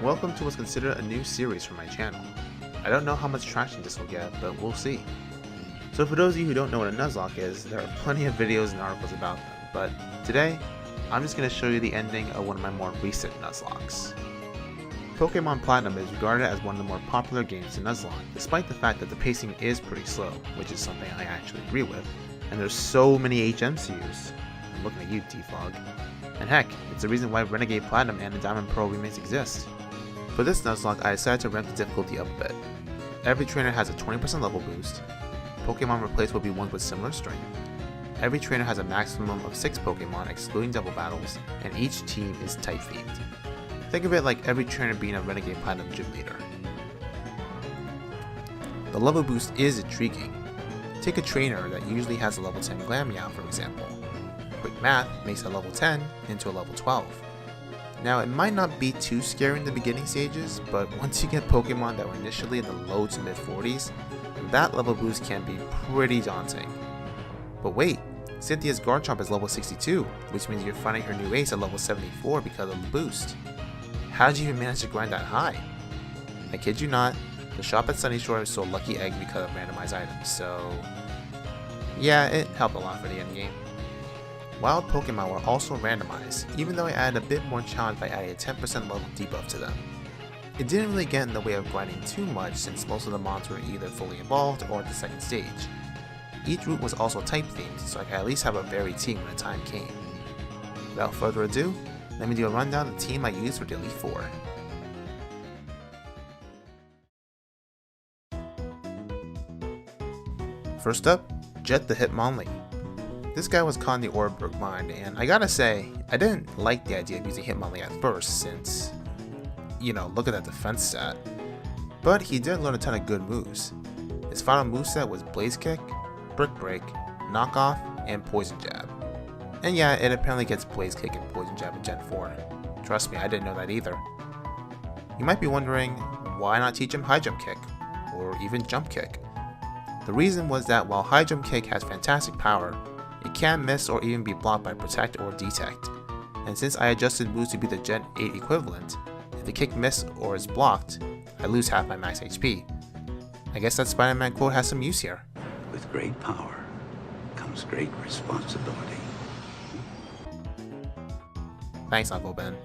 Welcome to what's considered a new series for my channel. I don't know how much traction this will get, but we'll see. So for those of you who don't know what a Nuzlocke is, there are plenty of videos and articles about them, but today, I'm just going to show you the ending of one of my more recent Nuzlockes. Pokémon Platinum is regarded as one of the more popular games in Nuzlocke, despite the fact that the pacing is pretty slow, which is something I actually agree with, and there's so many HMCUs. I'm looking at you, Defog. And heck, it's the reason why Renegade Platinum and the Diamond Pearl remakes exist. For this Nuzlocke, I decided to ramp the difficulty up a bit. Every trainer has a 20% level boost, Pokémon replaced will be ones with similar strength, every trainer has a maximum of 6 Pokémon excluding double battles, and each team is type themed. Think of it like every trainer being a Renegade Platinum gym leader. The level boost is intriguing. Take a trainer that usually has a level 10 Glameow for example. Quick math makes a level 10 into a level 12. Now it might not be too scary in the beginning stages, but once you get Pokemon that were initially in the low to mid 40s, that level boost can be pretty daunting. But wait, Cynthia's Garchomp is level 62, which means you're finding her new ace at level 74 because of the boost. How did you even manage to grind that high? I kid you not, the shop at Sunyshore sold lucky eggs because of randomized items, so yeah, it helped a lot for the endgame. Wild Pokemon were also randomized, even though I added a bit more challenge by adding a 10% level debuff to them. It didn't really get in the way of grinding too much since most of the mons were either fully evolved or at the second stage. Each route was also type themed, so I could at least have a varied team when the time came. Without further ado, let me do a rundown of the team I used for the Elite Four. First up, Jet the Hitmonlee. This guy was caught in the Oreburgh mine, and I gotta say, I didn't like the idea of using Hitmonlee at first since, look at that defense stat. But he did learn a ton of good moves. His final moveset was Blaze Kick, Brick Break, Knock Off, and Poison Jab. And yeah, it apparently gets Blaze Kick and Poison Jab in Gen 4. Trust me, I didn't know that either. You might be wondering, why not teach him High Jump Kick, or even Jump Kick? The reason was that while High Jump Kick has fantastic power, it can miss or even be blocked by Protect or Detect, and since I adjusted moves to be the Gen 8 equivalent, if the kick misses or is blocked, I lose half my max HP. I guess that Spider-Man quote has some use here. With great power comes great responsibility. Thanks, Uncle Ben.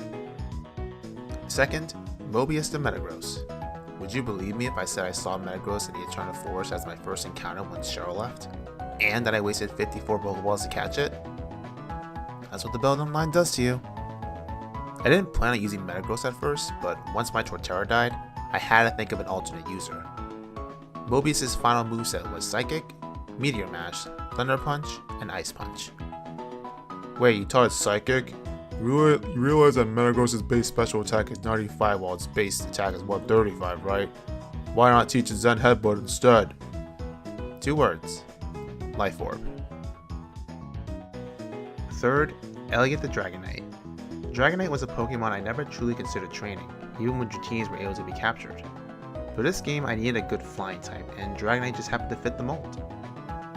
Second, Mobius the Metagross. Would you believe me if I said I saw Metagross in the Eternal Forest as my first encounter when Cheryl left? And that I wasted 54 Pokeballs to catch it? That's what the Beldum line does to you. I didn't plan on using Metagross at first, but once my Torterra died, I had to think of an alternate user. Mobius' final moveset was Psychic, Meteor Mash, Thunder Punch, and Ice Punch. Wait, you taught it Psychic? You realize that Metagross' base special attack is 95 while its base attack is 135, right? Why not teach a Zen Headbutt instead? 2 words. Life Orb. Third, Elliot the Dragonite. Dragonite was a Pokemon I never truly considered training, even when Dratini's were able to be captured. For this game I needed a good flying type, and Dragonite just happened to fit the mold.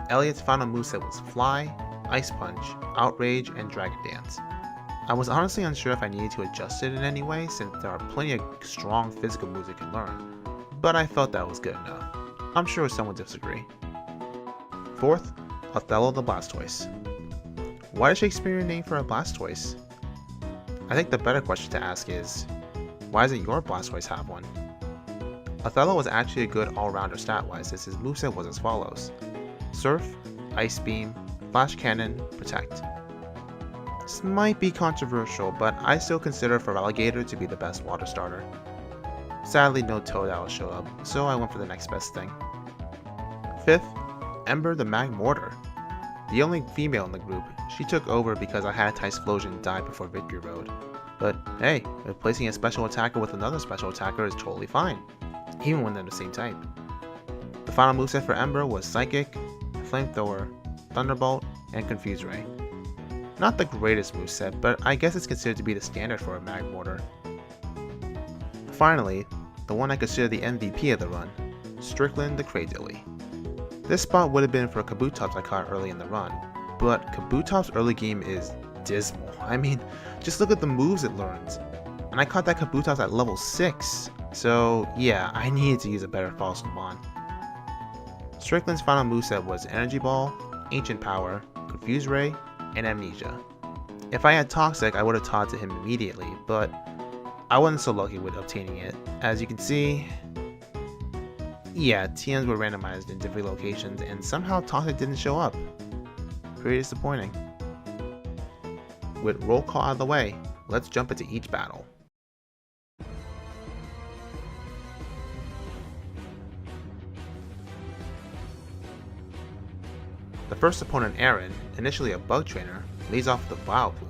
Elliot's final moveset was Fly, Ice Punch, Outrage, and Dragon Dance. I was honestly unsure if I needed to adjust it in any way since there are plenty of strong physical moves it can learn, but I felt that was good enough. I'm sure some would disagree. Fourth, Othello the Blastoise. Why is Shakespeare named for a Blastoise? I think the better question to ask is, why doesn't your Blastoise have one? Othello was actually a good all-rounder stat-wise as his moveset was as follows: Surf, Ice Beam, Flash Cannon, Protect. This might be controversial, but I still consider Feraligatr to be the best water starter. Sadly, no Totodile showed up, so I went for the next best thing. Fifth, Ember the Magmortar. The only female in the group, she took over because I had Typhlosion die before Victory Road. But hey, replacing a special attacker with another special attacker is totally fine, even when they're the same type. The final moveset for Ember was Psychic, Flamethrower, Thunderbolt, and Confuse Ray. Not the greatest moveset, but I guess it's considered to be the standard for a Magmortar. Finally, the one I consider the MVP of the run, Strickland the Cradilly. This spot would have been for Kabutops I caught early in the run, but Kabutops' early game is dismal. I mean, just look at the moves it learns. and I caught that Kabutops at level 6, so yeah, I needed to use a better Fossil Mon. Strickland's final moveset was Energy Ball, Ancient Power, Confuse Ray, and Amnesia. If I had Toxic, I would have taught to him immediately, but I wasn't so lucky with obtaining it. As you can see, yeah, TMs were randomized in different locations, and somehow Toxic didn't show up. Pretty disappointing. With roll call out of the way, let's jump into each battle. The first opponent, Aaron, initially a bug trainer, leads off with the Vileplume,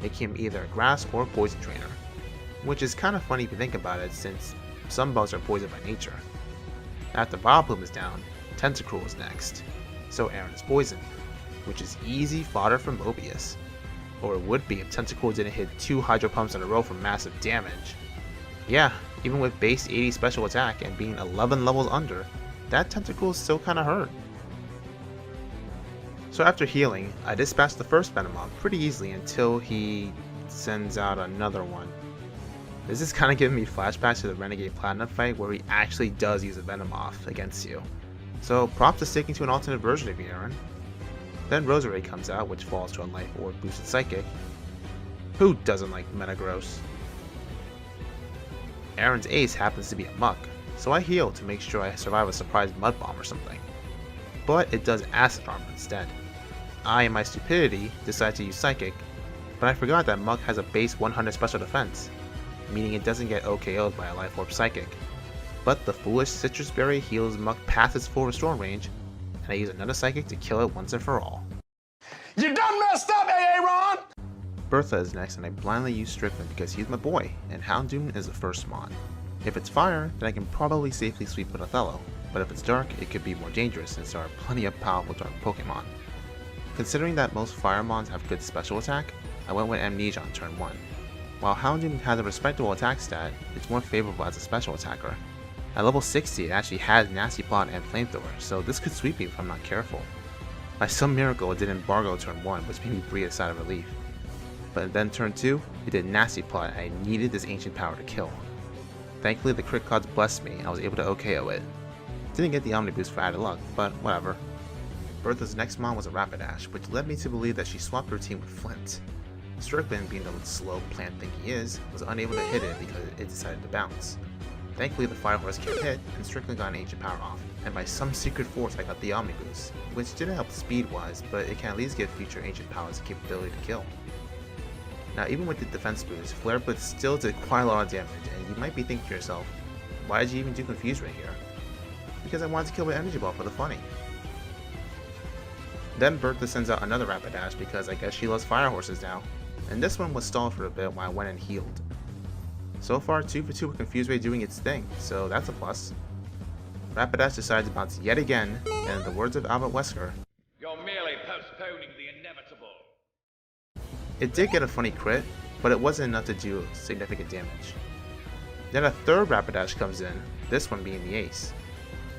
making him either a grass or poison trainer. Which is kind of funny if you think about it, since some bugs are poisoned by nature. After Vileplume is down, Tentacruel is next, so Aaron is poisoned, which is easy fodder for Mobius. Or it would be if Tentacruel didn't hit 2 Hydro Pumps in a row for massive damage. Yeah, even with base 80 special attack and being 11 levels under, that Tentacruel still kinda hurt. So after healing, I dispatched the first Venomoth pretty easily until he sends out another one. This is kinda giving me flashbacks to the Renegade Platinum fight where he actually does use a Venomoth against you. So props to sticking to an alternate version of you, Aaron. Then Roserade comes out, which falls to a life or boosted psychic. Who doesn't like Metagross? Aaron's ace happens to be a Muck, so I heal to make sure I survive a surprise Mud Bomb or something. But it does Acid Armor instead. I, in my stupidity, decide to use Psychic, but I forgot that Muck has a base 100 special defense, meaning it doesn't get OKO'd by a Life Orb Psychic. But the foolish Citrus Berry heals Muck past its full restore range, and I use another Psychic to kill it once and for all. You done messed up, Aaron! Bertha is next, and I blindly use Strickland because he's my boy, and Houndoom is the first Mon. If it's fire, then I can probably safely sweep with Othello, but if it's dark, it could be more dangerous since there are plenty of powerful dark Pokemon. Considering that most fire Mons have good special attack, I went with Amnesia on turn 1. While Houndoom has a respectable attack stat, it's more favorable as a special attacker. At level 60 it actually has Nasty Plot and Flamethrower, so this could sweep me if I'm not careful. By some miracle it did Embargo turn 1, which made me breathe a sigh of relief. But then turn 2, it did Nasty Plot and I needed this ancient power to kill. Thankfully the crit cards blessed me and I was able to OKO it. Didn't get the Omni Boost for added luck, but whatever. Bertha's next Mon was a Rapidash, which led me to believe that she swapped her team with Flint. Strickland, being the slow plant thing he is, was unable to hit it because it decided to bounce. Thankfully the Fire Horse can't hit, and Strickland got an Ancient Power off, and by some secret force I got the Omni Boost, which didn't help speed wise, but it can at least give future Ancient Powers the capability to kill. Now even with the defense boost, Flare Blitz still did quite a lot of damage, and you might be thinking to yourself, why did you even do Confuse Ray here? Because I wanted to kill with Energy Ball for the funny. Then Bertha sends out another Rapidash because I guess she loves Fire Horses now, and this one was stalled for a bit while I went and healed. So far 2 for 2 with Confuse Ray doing its thing, so that's a plus. Rapidash decides to bounce yet again, and in the words of Albert Wesker, You're merely postponing the inevitable. it did get a funny crit, but it wasn't enough to do significant damage. Then a third Rapidash comes in, this one being the ace.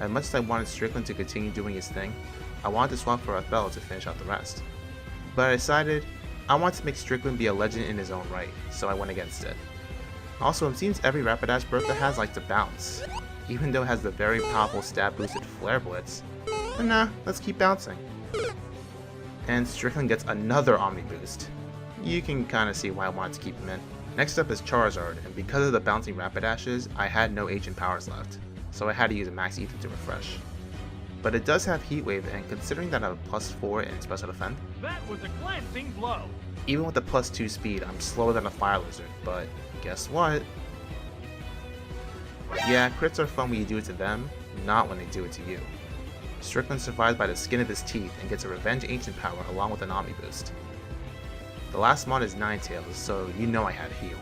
As much as I wanted Strickland to continue doing his thing, I wanted to swap for Othello to finish out the rest. But I decided I wanted to make Strickland be a legend in his own right, so I went against it. Also, it seems every Rapidash Bertha has likes to bounce, even though it has the very powerful stat boosted Flare Blitz. But nah, let's keep bouncing. And Strickland gets another Omni Boost. You can kinda see why I wanted to keep him in. Next up is Charizard, and because of the bouncing Rapidashes, I had no Ancient Powers left, so I had to use a Max Ether to refresh. But it does have Heat Wave, and considering that I have a +4 in Special Defense, That was a glancing blow. even with the +2 speed, I'm slower than a Fire Lizard, but guess what? Yeah, crits are fun when you do it to them, not when they do it to you. Strickland survives by the skin of his teeth and gets a Revenge Ancient Power along with an Omni Boost. The last mod is Ninetales, so you know I had heal.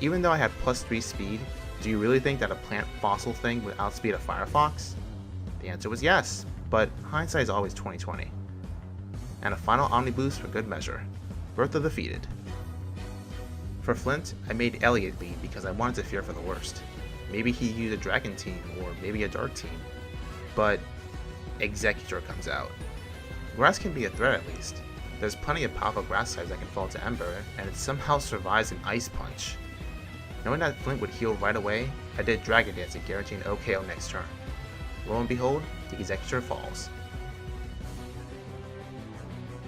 Even though I had +3 speed, do you really think that a plant fossil thing would outspeed a Firefox? The answer was yes, but hindsight is always 20/20. And a final Omni Boost for good measure. Bertha defeated. For Flint, I made Elliot lead because I wanted to fear for the worst. Maybe he used a Dragon team, or maybe a Dark team. But Executor comes out. Grass can be a threat at least. There's plenty of powerful grass types that can fall to Ember, and it somehow survives an Ice Punch. Knowing that Flint would heal right away, I did Dragon Dance to guarantee an OKO next turn. Lo and behold, the executor falls.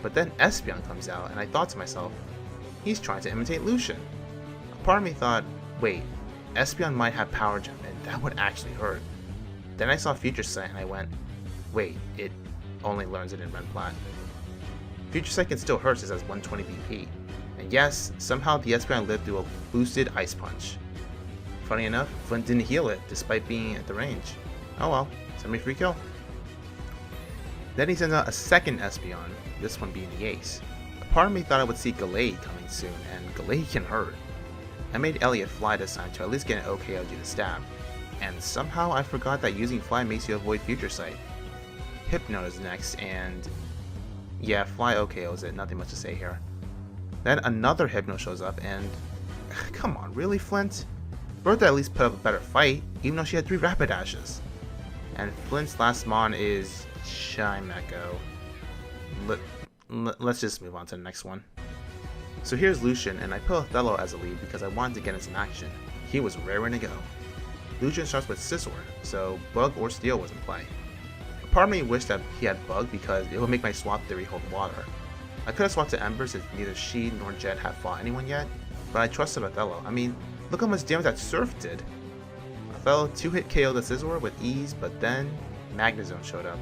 But then Espeon comes out, and I thought to myself, he's trying to imitate Lucian. A part of me thought, wait, Espeon might have Power Gem, and that would actually hurt. Then I saw Future Sight, and I went, wait, it only learns it in Red Plat. Future Sight can still hurt since it has 120 BP. And yes, somehow the Espeon lived through a boosted Ice Punch. Funny enough, Flint didn't heal it, despite being at the range. Oh well, semi-free kill. Then he sends out a second Espeon, this one being the Ace. A part of me thought I would see Gallade coming soon, and Gallade can hurt. I made Elliot fly this time to at least get an OKO due to stab, and somehow I forgot that using Fly makes you avoid Future Sight. Hypno is next, and yeah, Fly OKOs it, nothing much to say here. Then another Hypno shows up, and come on, really, Flint? Bertha at least put up a better fight, even though she had 3 Rapidashes. And Flint's last mon is Chimecho. Let's just move on to the next one. So here's Lucian, and I put Othello as a lead because I wanted to get in some action. He was raring to go. Lucian starts with Scizor, so Bug or Steel was in play. A part of me wished that he had Bug because it would make my swap theory hold water. I could have swapped to Ember since neither she nor Jet have fought anyone yet, but I trusted Othello. I mean, look how much damage that Surf did. Othello 2-hit KO'd the Scizor with ease, but then Magnezone showed up.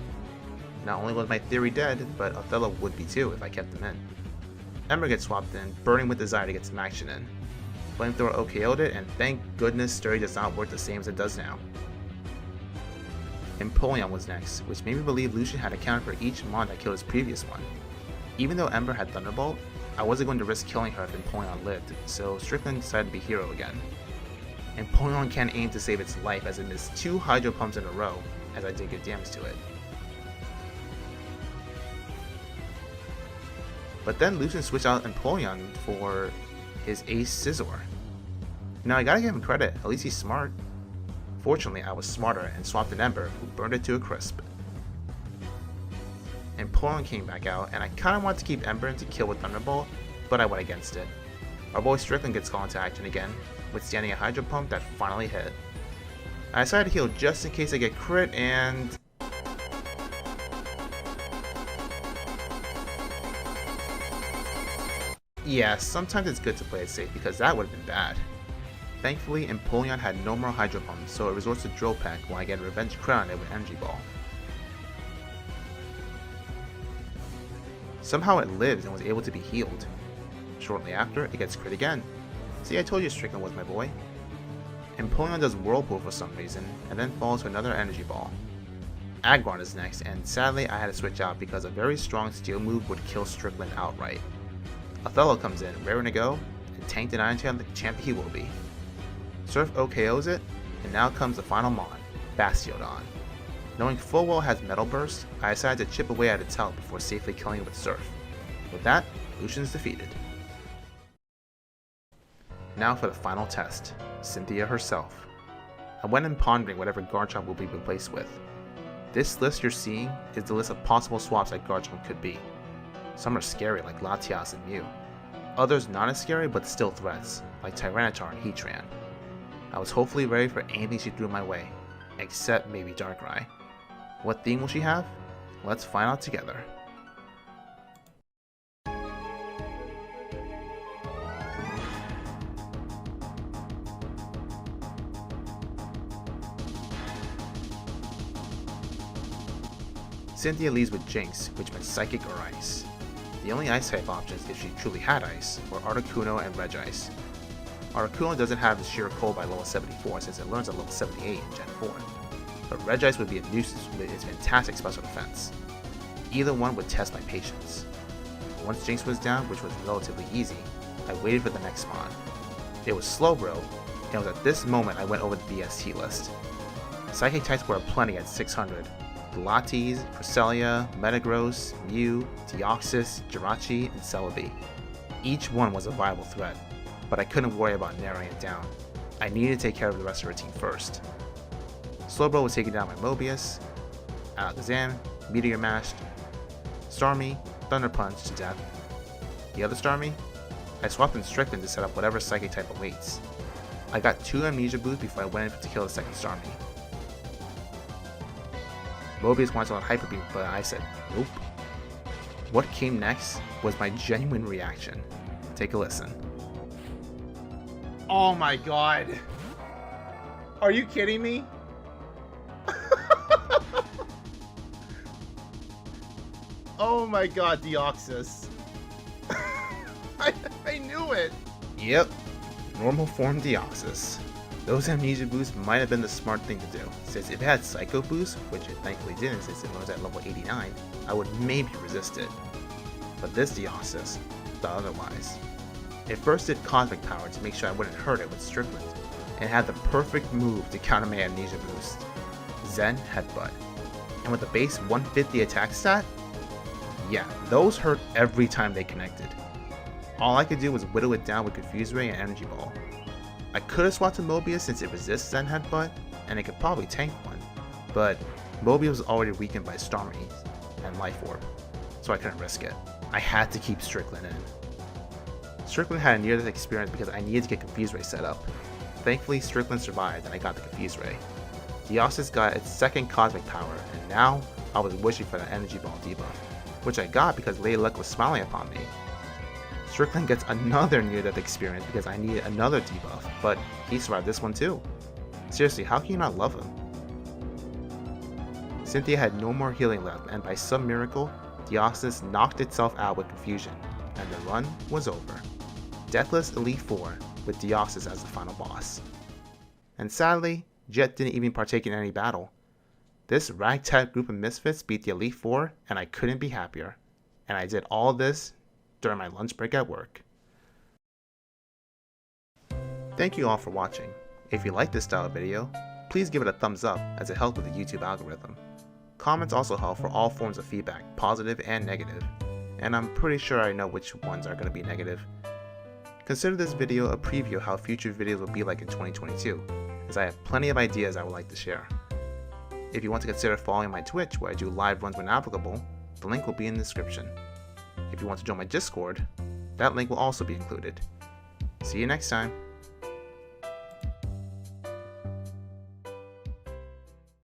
Not only was my theory dead, but Othello would be too if I kept him in. Ember gets swapped in, burning with desire to get some action in. Flamethrower OKO'd it, and thank goodness Sturdy does not work the same as it does now. Empoleon was next, which made me believe Lucian had accounted for each mon that killed his previous one. Even though Ember had Thunderbolt, I wasn't going to risk killing her if Empoleon lived, so Strickland decided to be hero again. Empoleon can't aim to save its life as it missed 2 Hydro Pumps in a row, as I did good damage to it. But then Lucian switched out Empoleon for his Ace Scizor. Now I gotta give him credit, at least he's smart. Fortunately, I was smarter and swapped an Ember, who burned it to a crisp. Empoleon came back out, and I kinda wanted to keep Ember in to kill with Thunderbolt, but I went against it. Our boy Strickland gets called into action again, withstanding a Hydro Pump that finally hit. I decided to heal just in case I get crit, and yeah, sometimes it's good to play it safe because that would have been bad. Thankfully, Empoleon had no more Hydro Pumps, so it resorts to Drill Peck while I get a revenge crit on it with Energy Ball. Somehow it lives and was able to be healed. Shortly after, it gets crit again. See, I told you Strickland was my boy. Empoleon does Whirlpool for some reason, and then falls to another Energy Ball. Aggron is next, and sadly I had to switch out because a very strong Steel move would kill Strickland outright. Othello comes in, raring to go, and tanked an Iron Tail like the champ he will be. Surf OKOs it, and now comes the final mon, Bastiodon. Knowing full well it has Metal Burst, I decided to chip away at its health before safely killing it with Surf. With that, Lucian's defeated. Now for the final test, Cynthia herself. I went in pondering whatever Garchomp will be replaced with. This list you're seeing is the list of possible swaps that Garchomp could be. Some are scary like Latias and Mew. Others not as scary but still threats, like Tyranitar and Heatran. I was hopefully ready for anything she threw my way, except maybe Darkrai. What theme will she have? Let's find out together. Cynthia leads with Jinx, which meant Psychic or Ice. The only Ice type options, if she truly had Ice, were Articuno and Regice. Articuno doesn't have the Sheer Cold by level 74 since it learns at level 78 in Gen 4, but Regice would be a nuisance with its fantastic special defense. Either one would test my patience. Once Jinx was down, which was relatively easy, I waited for the next spawn. It was Slowbro, and it was at this moment I went over the BST list. Psychic types were aplenty at 600. Pilates, Cresselia, Metagross, Mew, Deoxys, Jirachi, and Celebi. Each one was a viable threat, but I couldn't worry about narrowing it down. I needed to take care of the rest of her team first. Slowbro was taking down my Mobius, Alakazam, Meteor Mash, Starmie, Thunder Punch to death. The other Starmie? I swapped in Strickland to set up whatever Psychic type awaits. I got 2 amnesia boosts before I went in to kill the second Starmie. Mobius wanted to let Hyper Beam, but I said nope. What came next was my genuine reaction. Take a listen. Oh my god. Are you kidding me? Oh my god, Deoxys. I knew it. Yep. Normal form Deoxys. Those amnesia boosts might have been the smart thing to do, since if it had Psycho Boost, which it thankfully didn't since it was at level 89, I would maybe resist it. But this Deoxys thought otherwise. It first did Cosmic Power to make sure I wouldn't hurt it with Strickland, and had the perfect move to counter my amnesia boost. Zen Headbutt. And with a base 150 attack stat, yeah, those hurt every time they connected. All I could do was whittle it down with Confuse Ray and Energy Ball. I could have swapped to Mobius since it resists Zen Headbutt, and it could probably tank one, but Mobius was already weakened by Starmie and Life Orb, so I couldn't risk it. I had to keep Strickland in. Strickland had a near-death experience because I needed to get Confuse Ray set up. Thankfully, Strickland survived and I got the Confuse Ray. Deoxys got its second Cosmic Power, and now I was wishing for the Energy Ball debuff, which I got because Lady Luck was smiling upon me. Strickland gets another near-death experience because I needed another debuff, but he survived this one too. Seriously, how can you not love him? Cynthia had no more healing left, and by some miracle, Deoxys knocked itself out with confusion, and the run was over. Deathless Elite 4 with Deoxys as the final boss. And sadly, Jet didn't even partake in any battle. This ragtag group of misfits beat the Elite 4, and I couldn't be happier. And I did all this during my lunch break at work. Thank you all for watching. If you like this style of video, please give it a thumbs up as it helps with the YouTube algorithm. Comments also help for all forms of feedback, positive and negative, and I'm pretty sure I know which ones are going to be negative. Consider this video a preview of how future videos will be like in 2022, as I have plenty of ideas I would like to share. If you want to consider following my Twitch where I do live runs when applicable, the link will be in the description. If you want to join my Discord, that link will also be included. See you next time.